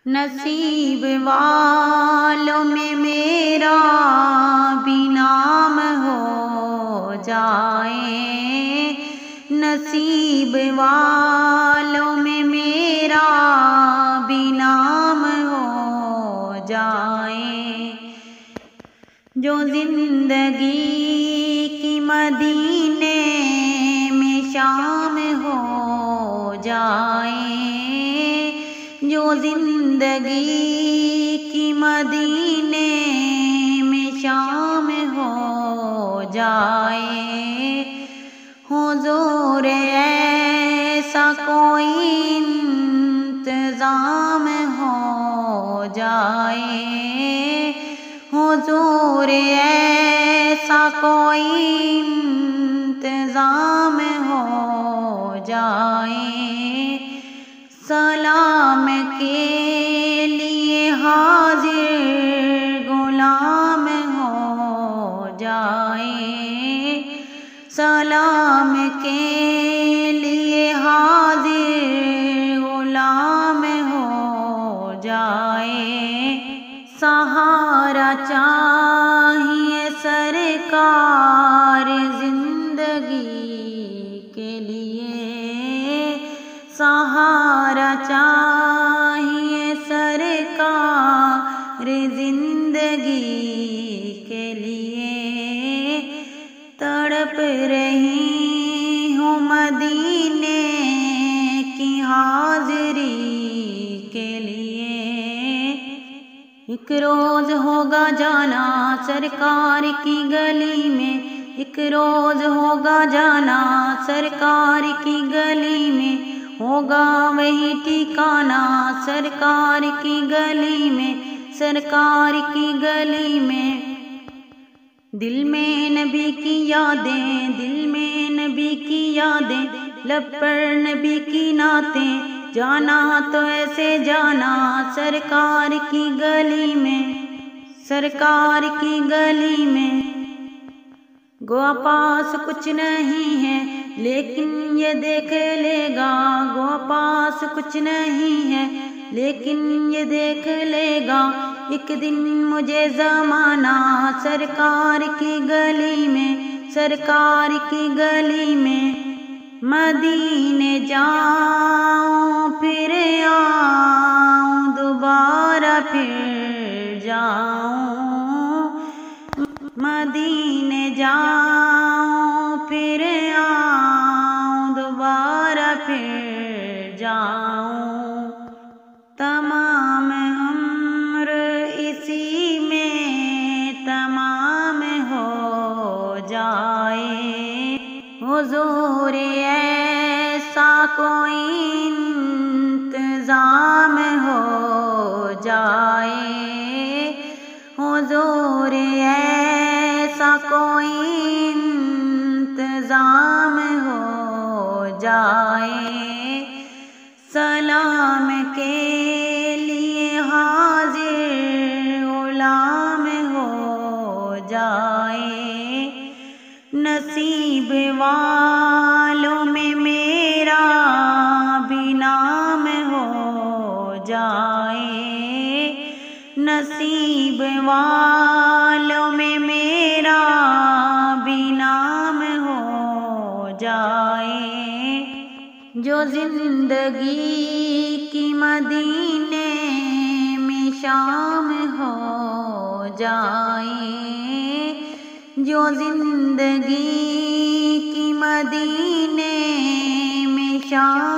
نصیب والوں میں میرا بھی نام ہو جائے، نصیب والوں میں میرا بھی نام ہو جائے، جو زندگی کی مدینے میں شام ہو جائے، جو زندگی کی مدینے میں شام ہو جائے، حضور ایسا کوئی انتظام ہو جائے، حضور ایسا کوئی انتظام ہو جائے، سلام کے لیے حاضر غلام ہو جائے، سلام کے لیے حاضر غلام ہو جائے، سہارا چاہیے سرکار زندگی کے لیے، سہارا چاہیے سرکار زندگی کے لیے، تڑپ رہی ہوں مدینے کی حاضری کے لیے، ایک روز ہوگا جانا سرکار کی گلی میں، ایک روز ہوگا جانا سرکار کی گلی میں، ہوگا وہی ٹھکانہ سرکار کی گلی میں، سرکار کی گلی میں، دل میں نبی کی یادیں، دل میں نبی کی یادیں، لب پر نبی کی نعتیں، جانا تو ایسے جانا سرکار کی گلی میں، سرکار کی گلی میں، گوا پاس کچھ نہیں ہے لیکن یہ دیکھ لے گا، گوا پاس کچھ نہیں ہے لیکن یہ دیکھ لے گا، ایک دن مجھے زمانہ سرکار کی گلی میں، سرکار کی گلی میں، مدینے جاؤں پھر آؤں دوبارہ پھر جاؤں، مدینے جاؤں پھر آؤں دوبارہ پھر جاؤں، تمام عمر اسی میں تمام ہو جائے، حضور ایسا کوئی انتظام ہو جائے، حضور ایسا کوئی انتظام ہو جائے، سلام کے لیے حاضر غلام ہو جائے، نصیب والوں میں میرا بھی نام ہو جائے، نصیب والوں میں میرا بھی نام ہو جائے، جو زندگی کی مدینے میں شام ہو جائے، جو زندگی کی مدینے میں شام